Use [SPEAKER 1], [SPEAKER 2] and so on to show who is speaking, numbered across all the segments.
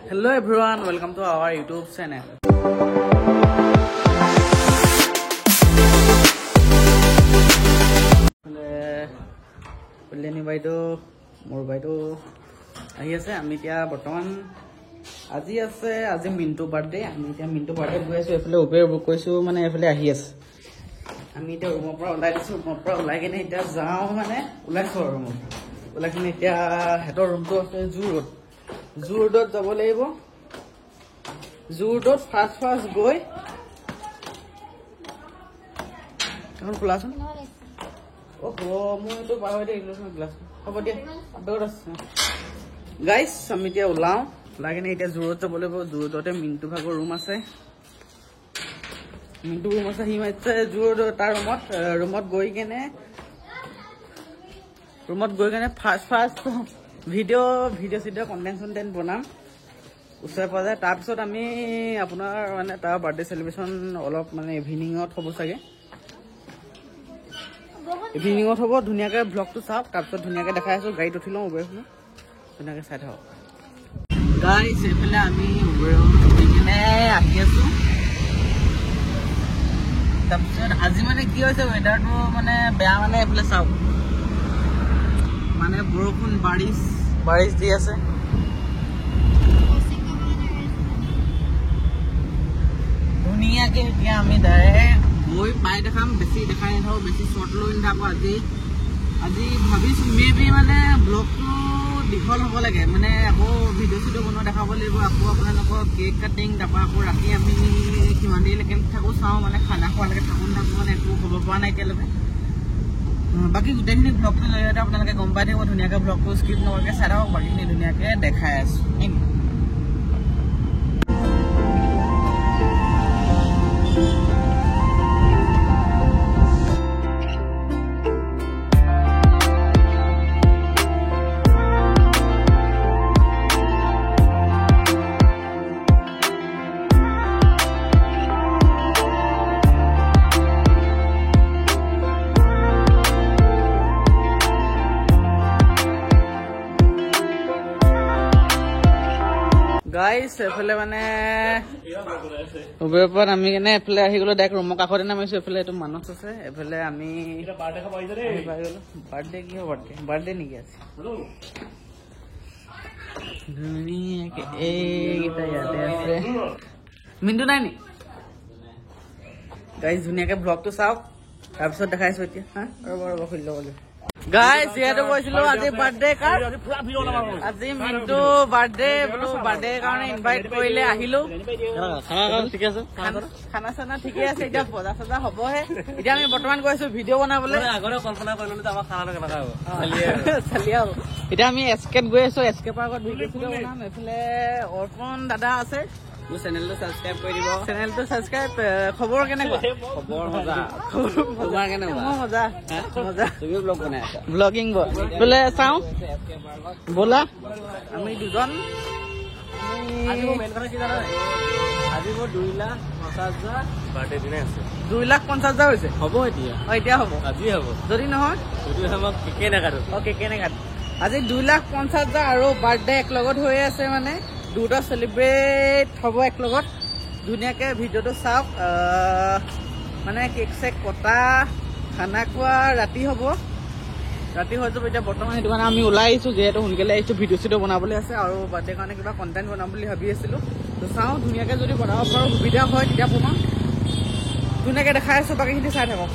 [SPEAKER 1] Hello everyone, welcome to our YouTube channel. Leni baido, mor baido ahi ase. Ami tia bortoman aji ase, aji Mintu birthday. Ami tia Mintu birthday goi asu. Efale Uber book koisu, mane efale ahi ase. Ami tia room pora ulai disu, room pora ulai kene tia jao mane ulai so room. Ulai kene tia hetor room to ase Zoo Road. Zoo Road jabo laibo. Zoo Road fast goi. Kamu kulasan? Oh, মই তো বাহিৰতে English glass হ'ব দিয়া আদৰ আছে guys আমি এতিয়া ওলাও লাগেনে এতিয়া জোৰত যাব লাগিব জোৰতে মিন্টু ভাগৰ ৰুম আছে মিন্টু ৰুম আছে হি মাইছে জোৰত তাৰ ৰুমত গৈ কেনে ফাষ্ট ভিডিঅ' কন্টেন্ট বনাম উচে পাজা তাৰ পিছত আমি আপোনাৰ মানে তাৰ বাৰ্থডে সেলিব্ৰেশন অলপ মানে ইভিনিংত হ'ব চাগে ইভিনিংত হ'ব ধুনিয়াকে ব্লগটো চাওক তাৰপিছত ধুনিয়াকে দেখাই আছো গাড়ীত উঠিলো উবেৰখন ধুনিয়াকে চাই থাকক গাইস এফালে আমি উবেৰত উঠিকিনে আহি আছো তাৰপিছত আজি মানে কি হৈছে ওয়েদাৰটো মানে বেয়া মানে এফালে চাওক মানে বৰষুণ বাৰিশ দি আছে ধুনিয়াকে এতিয়া আমি ডাইৰেক্ট গৈ পাই দেখাম বেছি দেখাই নাথাকো বেছি শৰ্ট লৈ নাথাকো আজি ভাবিছো মেবি মানে ব্লগটো দীঘল হ'ব লাগে মানে আকৌ ভিডিঅ' বনোৱা দেখাব লাগিব আকৌ আপোনালোকক কেক কাটিং তাৰপৰা আকৌ ৰাতি আমি কিমান দেৰিলৈকে থাকো চাওঁ মানে খানা খোৱালৈকে থাকো মানে একো হ'ব পৰা নাই এতিয়ালৈকে বাকী গোটেইখিনি ব্লগটো লৈ আপোনালোকে গম পাই থাকিব ধুনীয়াকৈ ব্লগটো স্কিপ নকৰাকৈ চাই থাকক বাকীখিনি ধুনীয়াকৈ দেখাই আছো গাইস এফালে মানে উবেৰ পৰা আমি কেনে এফালে আহি গলো ডাইৰেক্ট ৰুমৰ কাষতে নামিছো এফালে এইটো মানুহ আছে এফালে আমি বাৰ্থডে কি বাৰ্থডে নেকি আছে ধুনীয়াকে এইকেইটা ইয়াতে আছে মিন্টু নাই নি গাইস ধুনীয়াকে ব্লগটো চাওক তাৰপিছত দেখাইছো এতিয়া হা ৰ'ব খুলি ল'ব লাগিব গাইস ইয়াতে কৈছিলো আজি বাৰ্থডে কাৰ আজি মিন্টু বাৰ্থডে কাৰণে ইনভাইট কৰিলে আহিলো খানা চানা ঠিকে আছে এতিয়া বজা চজা হ'বহে এতিয়া আমি বৰ্তমান গৈছো ভিডিঅ' বনাবলৈ আগতে কল্পনা কৰিলো আমাৰ খানাটো কেনেকা হ'ব চালিয়া হ'ব এতিয়া আমি এস্কেপ গৈ আছো এস্কেপৰ আগত ভিডিঅ' বনাম এফালে অৰ্পণ দাদা আছে মোৰ চেনেলটো সাবস্ক্ৰাইব কৰি দিব চেনেলটো সাবস্ক্ৰাইব খবৰ কেনেকুৱা খবৰ মজা খবৰ কেনেকুৱা মজা তুমি ব্লগ বনাই আছা ব্লগিং বলে চাও বলা আমি দুজন আজি মেইন কথা কি জানা আজি মোৰ 2,50,000 বাৰ্থডে দিনে আছে 2,50,000 হৈছে হ'ব এতিয়া হ'ব আজি হ'ব যদি নহয় যদি আমাক কেকে নাকাটো কেকে নাকাটো আজি 2,50,000 আৰু বাৰ্থডে এক লগত হৈ আছে মানে দুটা সেলিব্ৰেট হ'ব এক লগত ধুনীয়াকে ভিডিঅ'টো চাওক মানে কেক চেক কটা খানা খোৱা ৰাতি হৈ যাব এতিয়া বৰ্তমান সেইটো কাৰণে আমি ওলাই আহিছো যিহেতু সোনকালে আহিছো ভিডিঅ' বনাবলৈ আছে আৰু বাৰ্থডে কাৰণে কিবা কণ্টেণ্ট বনাম বুলি ভাবি আছিলো তো চাওঁ ধুনীয়াকে যদি বনাব পাৰো সুবিধা হয় তেতিয়া বনাম ধুনীয়াকে দেখাই আছো বাকীখিনি চাই থাকক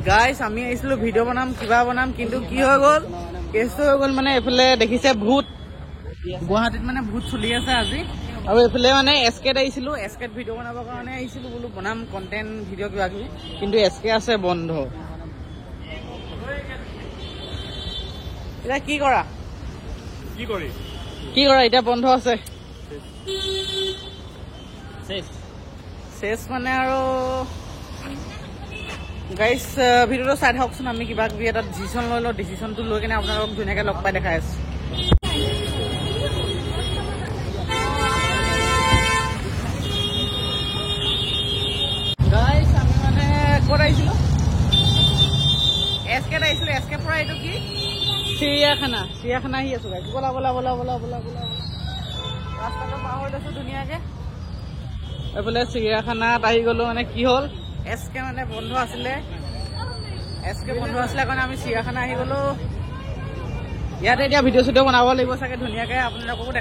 [SPEAKER 1] গাইস আমি আহিছিলো ভিডিঅ' বনাম কিবা বনাম কিন্তু কি হৈ গ'ল কেছটো হৈ গ'ল মানে এইফালে দেখিছে ভূত গুৱাহাটীত মানে ভূত চলি আছে আজি আৰু এইফালে মানে এস্কেট আহিছিলো এস্কেট ভিডিঅ' বনাবৰ কাৰণে আহিছিলো বোলো বনাম কণ্টেণ্ট ভিডিঅ' কিবা কিবি কিন্তু এস্কে আছে বন্ধ এতিয়া কি কৰা এতিয়া বন্ধ আছে শেষ মানে আৰু গাইস ভিডিঅ'টো চাই থাককচোন আমি কিবা কিবি এটা ডিচিশ্যন লৈ লওঁ ডিচিশ্যনটো লৈ কেনে আপোনালোকক ধুনীয়াকৈ লগ পাই দেখাই আছো গাইস আমি মানে ক'ত আহিছিলো এস্কে পৰা এইটো কি চিৰিয়াখানা আহি আছো গাইস বলা পাৰ হৈ লৈছো ধুনীয়াকে এইফালে চিৰিয়াখানাত আহি গলো মানে কি হ'ল এছকে মানে বন্ধ আছিলে কাৰণে আমি চিৰিয়াখানা আহি গলো ইয়াতে এতিয়া ভিডিঅ' চিডিঅ' বনাব লাগিব চাগে ধুনীয়াকে আপোনালোককো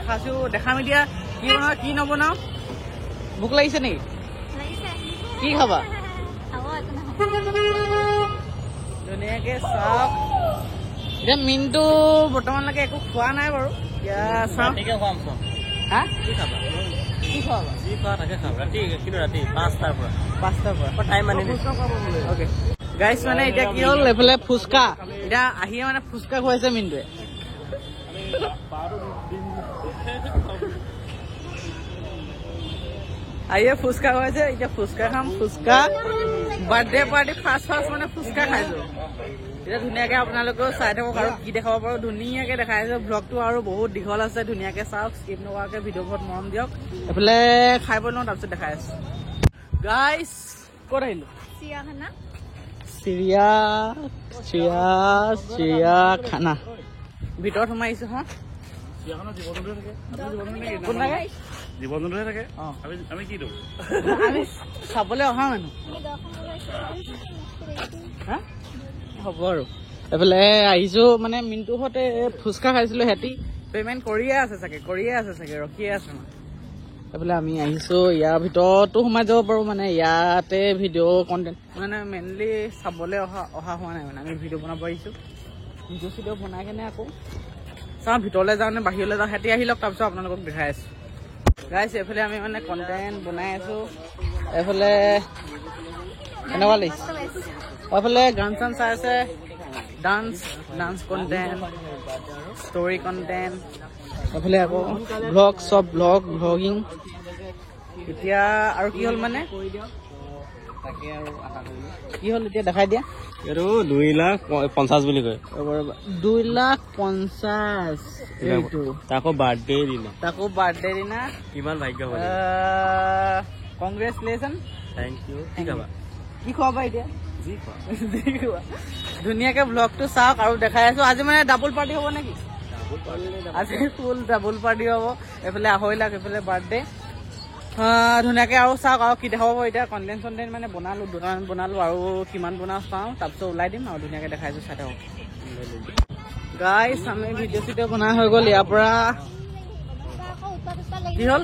[SPEAKER 1] দেখাম এতিয়া কি বনাও কি নবনাও ভোক লাগিছে নেকি কি খাবা ধুনীয়াকে চাওক এতিয়া মিনটো বৰ্তমানলৈকে একো খোৱা নাই বাৰু এতিয়া চাওঁ হা কি খাবা কি খোৱাবা যি খোৱা তাকে খাম ৰাতি কিন্তু ৰাতি 5টাৰ পৰা টাইম মানি অ'কে গাইছ মানে এতিয়া কি হ'ল এইফালে ফুচকা এতিয়া আহিয়ে মানে ফুচকা খুৱাইছে মিনটোৱে আহিয়ে ফুচকা খুৱাইছে এতিয়া ফুচকা খাম ফুচকা বাৰ্থডে পাৰ্টি ফাৰ্ষ্ট মানে ফুচকা খাইছো এতিয়া ধুনীয়াকে আপোনালোকেও চাই থাকক আৰু কি দেখাব পাৰো ধুনীয়াকে দেখাইছো ব্লগটো আৰু বহুত দীঘল আছে ধুনীয়াকে চাওক স্কিপ নকৰাকে ভিডিঅ'বোৰত মৰম দিয়ক এইফালে খাই বৈ লওঁ তাৰপিছত দেখাই আছো গাইছ ক'ত আহিলো চিৰিয়াখানা ভিতৰত সোমাই আহিছো হা আমি চাবলৈ অহা মানুহ হ'ব আৰু এইফালে আহিছো মানে মিনটোৰ সৈতে ফুচকা খাইছিলো সিহঁতি পেমেণ্ট কৰিয়ে আছে চাগে ৰখিয়ে আছে মানে এইফালে আমি আহিছো ইয়াৰ ভিতৰতো সোমাই যাব পাৰো মানে ইয়াতে ভিডিঅ' কণ্টেণ্ট মানে মেইনলি চাবলৈ অহা হোৱা নাই মানে আমি ভিডিঅ' বনাব আহিছো ভিডিঅ' চিডিঅ' বনাই কেনে আকৌ চাওঁ ভিতৰলৈ যাওঁ নে বাহিৰলৈ যাওঁ সিহঁতি আহি লওক তাৰপিছত আপোনালোকক দেখাই আছো গাইছ এইফালে আমি মানে কণ্টেণ্ট বনাই আছো এইফালে কেনেকুৱা লাগিছে এইফালে গান চান চাই আছে ডান্স কণ্টেণ্ট ষ্টৰি কণ্টেণ্ট এইফালে আকৌ ভ্লগিং এতিয়া আৰু কি হ'ল মানে কি হ'ল এতিয়া দেখাই দিয়া এইটো 2,50,000 বুলি কয় 2,50,000 এইটো তাকো বাৰ্থডে দিনা কিমান ভাগ্য হ'ল কংগ্ৰেচুলেশ্যন থেংক ইউ কি খোৱাবা এতিয়া ধুনীয়াকে ব্লগটো চাওক আৰু দেখাই আছো আজি মানে ডাবল পাৰ্টি হ'ব নেকি আজি ফুল ডাবল পাৰ্টি হ'ব এইফালে 2.5 লাখ এইফালে বাৰ্থডে ধুনীয়াকে আৰু চাওক আৰু কি দেখাব এতিয়া কণ্টেণ্ট মানে বনালো দোকান বনালো আৰু কিমান বনাও চাওঁ তাৰপিছত ওলাই দিম আৰু ধুনীয়াকে দেখাইছো চাই থাকক গাইছ আমি ভিডিঅ' চিডিঅ' বনাই হৈ গ'ল ইয়াৰ পৰা কি হ'ল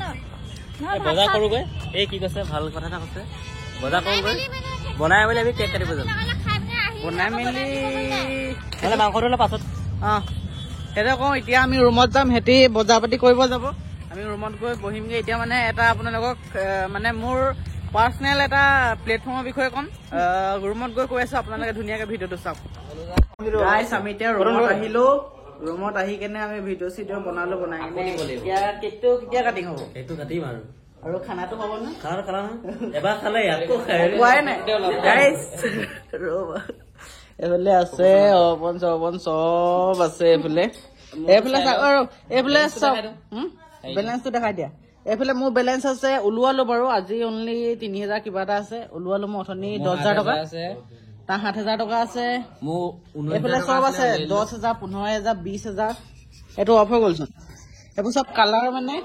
[SPEAKER 1] বজাৰ কৰোগৈ এই কি কৈছে ভাল কথা এটা কৈছে বজাৰ কৰোগৈ বনাই মেলি আমি কেক কাটিব যাম বনাই মেলি মাংসটো অলপ পাছত সেইটো কওঁ এতিয়া আমি ৰুমত যাম সিহঁতি বজাৰ পাতি কৰিব যাব আমি ৰুমত গৈ বহিমগৈ এতিয়া মানে এটা আপোনালোকক মানে মোৰ পাৰ্চনেল এটা প্লেটফৰ্মৰ বিষয়ে ক'ম ৰুমত গৈ কৈ আছো আপোনালোকে ধুনীয়াকে ভিডিঅ'টো চাওক গাইছ আমি এতিয়া ৰুমত আহিলো ৰুমত আহি কেনে আমি ভিডিঅ' চিডিঅ' বনাই কেনে এতিয়া কেকটো কেতিয়া কাটিং হ'ব সেইটো কাটিম আৰু খানাটো হ'ব ন খানা এবাৰ খালে আকৌ খোৱাই নাই গাইছ এইফালে আছে অপন চব আছে এইফালে চাওক বেলেঞ্চটো দেখাই দিয়া এইফালে মোৰ বেলেঞ্চ আছে ওলোৱালো বাৰু আজি অনলি 3,000 কিবা এটা আছে ওলোৱালো মই অথনি 10,000 টকা তাৰ 7,000 টকা আছে এইফালে চব আছে 10,000 15,000 20,000 এইটো অফ হৈ গ'লচোন এইবোৰ চব কালাৰ মানে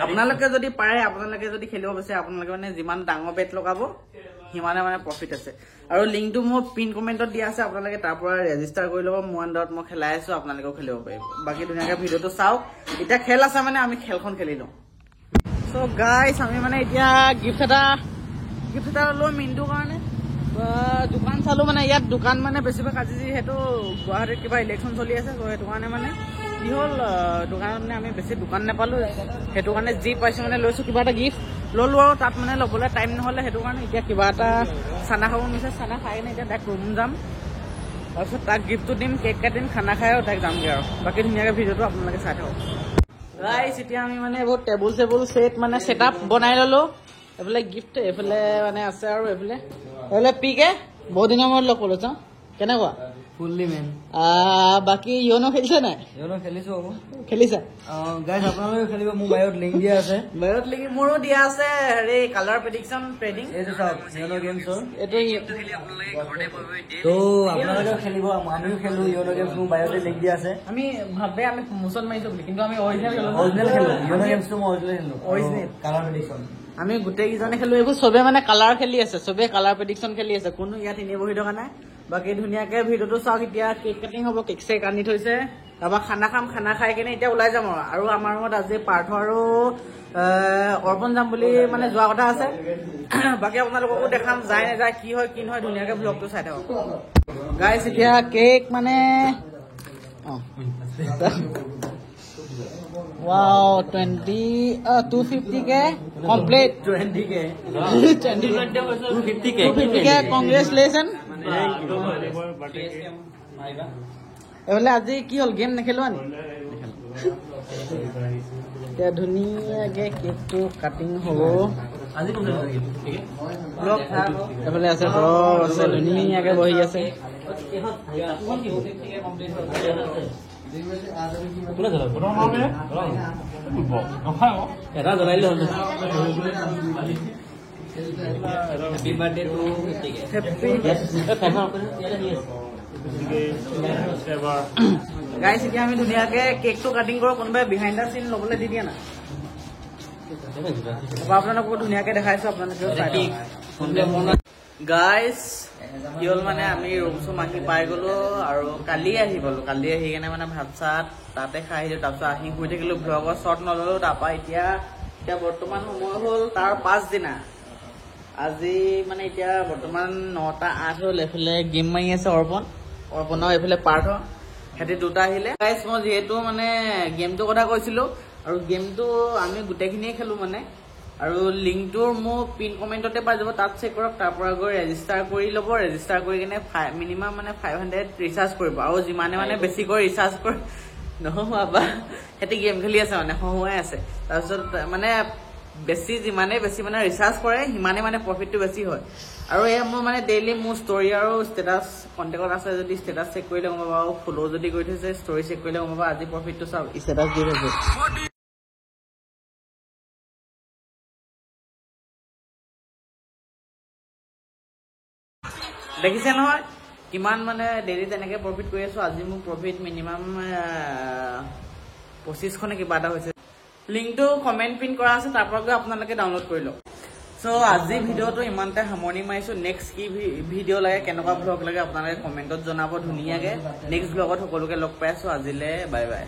[SPEAKER 1] আপোনালোকে যদি পাৰে আপোনালোকে যদি খেলিব বিচাৰে আপোনালোকে মানে যিমান ডাঙৰ বেট লগাব সিমানে মানে প্ৰফিট আছে আৰু লিংকটো মোৰ পিন কমেণ্টত দিয়া আছে আপোনালোকে তাৰ পৰা ৰেজিষ্টাৰ কৰি ল'ব মোৰ আণ্ডাৰত মই খেলাই আছো আপোনালোকেও খেলিব পাৰিব বাকী ধুনীয়াকে ভিডিঅ'টো চাওক এতিয়া খেল আছে মানে আমি খেলখন খেলি লওঁ চ' গাইছ আমি মানে এতিয়া গিফ্ট এটা লৈ মিনটোৰ কাৰণে দোকান চালো মানে ইয়াত দোকান মানে বেছিভাগ আজি যিহেতু গুৱাহাটীত কিবা ইলেকশ্যন চলি আছে চ' সেইটো কাৰণে মানে কি হ'ল দোকানত মানে আমি বেছি দোকান নাপালো সেইটো কাৰণে যি পাইছো মানে লৈছো কিবা এটা গিফ্ট ললো আৰু তাত মানে ল'বলৈ টাইম নহ'লে সেইটো কাৰণে এতিয়া কিবা এটা চানা খাব নিছে চানা খাই কিনে এতিয়া ডাইৰেক্ট ৰুম যাম তাৰপিছত তাক গিফ্টটো দিম কেক কাটিম খানা খাই আৰু তাইক যামগৈ আৰু বাকী ধুনীয়াকৈ ভিডিঅ'টো আপোনালোকে চাই থাকক গাইছ এতিয়া আমি মানে বহুত টেবুল চেট মানে ছেট আপ বনাই ল'লো এইফালে গিফ্ট এইফালে মানে আছে আৰু এইফালে পিকে বহুত দিনৰ মূৰত লগ কৰিলো চাওঁ কেনেকুৱা
[SPEAKER 2] ফুললি মেন
[SPEAKER 1] বাকি ইয়নো খেলিছে নাই
[SPEAKER 2] ইয়নো খেলিছো আকৌ
[SPEAKER 1] খেলিছা
[SPEAKER 2] গাইজ আপোনালোকে খেলিব মোৰ বায়ত লিংক দিয়া আছে
[SPEAKER 1] বায়ত লিংক মোৰো দিয়া আছে হেৰি কালাৰ প্ৰেডিকচন ট্ৰেডিং
[SPEAKER 2] এইটো চাওক ইয়নো গেমছৰ
[SPEAKER 1] এইটো
[SPEAKER 2] তো আপোনালোকে খেলিব আমিও খেলো ইয়নো গেমছ মোৰ বায়তে লিংক দিয়া আছে
[SPEAKER 1] আমি ভাবে আমি প্ৰমোচন মাৰিছো বুলি কিন্তু আমি অৰিজিনেল
[SPEAKER 2] খেলো ইয়নো গেমছটো মই অৰিজিনেল কালাৰ প্ৰেডিকচন আমি
[SPEAKER 1] গোটেই কেইজনে খেলো এইবোৰ চবে মানে কালাৰ খেলি আছে চবে কালাৰ প্ৰেডিকচন খেলি আছে কোনো ইয়াত এনেই বহি থকা নাই বাকি ধুনীয়াকে ভিডিঅ'টো চাওক এতিয়া কেক কাটিং হ'ব কেক চেক আনি থৈছে তাৰপৰা খানা খাম খানা খাই কিনে এতিয়া ওলাই যাম আৰু আমাৰ ৰুমত আজি পাৰ্থ আৰু অৰ্পণ যাম বুলি মানে যোৱা কথা আছে বাকি আপোনালোককো দেখাম যায় নাযায় কি হয় কি নহয় ধুনীয়াকে ব্লগটো চাই থাকক গাইজ এতিয়া কেক মানে Wow, 250k complete.
[SPEAKER 2] 20k.
[SPEAKER 1] 250k. Congratulations. এফালে আজি কি হ'ল গেম নেখেলোৱা নি এতিয়া ধুনীয়াকে কেকটো কাটিং হ'ব এফালে আছে ব্লগ আছে ধুনীয়াকে বহি আছে
[SPEAKER 2] এটা জনাইলে হ'ল হেপী বাৰ্থডে টু
[SPEAKER 1] গাইজ এতিয়া আমি ধুনীয়াকে কেকটো কাটিং কৰো কোনোবাই বিহাইণ্ড দ্য চিন ল'বলৈ দি দিয়া না আপোনালোকো ধুনীয়াকে দেখাইছো আপোনালোকেও গাইজ কি হ'ল মানে আমি ৰুম চুম আহি পাই গলো আৰু কালি আহি কিনে মানে ভাত চাত তাতে খাই আহিলো তাৰপিছত আহি শুই থাকিলো ব্লগৰ শ্বৰ্ট নললো তাৰপৰা এতিয়া বৰ্তমান সময় হ'ল তাৰ 5 দিনা আজি মানে এতিয়া বৰ্তমান 9:08 হ'ল এফালে গেম মাৰি আছে অৰ্পণৰ এইফালে পাৰ্থ সিহঁতি দুটা আহিলে গাইজ মই যিহেতু মানে গেমটোৰ কথা কৈছিলো আৰু গেমটো আমি গোটেইখিনিয়ে খেলো মানে আৰু লিংকটোৰ মোৰ পিন কমেণ্টতে পাই যাব তাত চেক কৰক তাৰ পৰা গৈ ৰেজিষ্টাৰ কৰি ল'ব ৰেজিষ্টাৰ কৰি কিনে মিনিমাম মানে 500 ৰিচাৰ্জ কৰিব আৰু যিমানে মানে বেছিকৈ ৰিচাৰ্জ কৰি নহবা সিহঁতি গেম খেলি আছে মানে হহুৱাই আছে তাৰপিছত মানে যিমানে বেছি মানে ৰিচাৰ্জ কৰে সিমানে মানে প্ৰফিটটো বেছি হয় আৰু এয়া মোৰ মানে ডেইলি মোৰ ষ্টৰি আৰু ষ্টেটাছ কণ্টেক্টত আছে যদি ষ্টেটাছ চেক কৰিলে গম পাবা আৰু ফ'ল' যদি কৰি থৈছে ষ্টৰি চেক কৰিলে গম পাবা আজি প্ৰফিটটো চাওক ষ্টেটাছ দি থৈছে দেখিছে নহয় কিমান মানে ডেইলি তেনেকে প্ৰফিট কৰি আছো আজি মোৰ প্ৰফিট মিনিমাম 25 নে কিবা এটা হৈছে লিংকটো কমেণ্ট পিন কৰা আছে তাৰ পৰা গৈ আপোনালোকে ডাউনলোড কৰি লওক সো আজি ভিডিঅ'টো ইমানতে সামৰণি মাৰিছো নেক্সট কি ভিডিঅ' লাগে কেনেকুৱা ব্লগ লাগে আপোনালোকে কমেণ্টত জনাব ধুনীয়াকে নেক্সট ব্লগত সকলোকে লগ পাই আছো আজিলে বাই বাই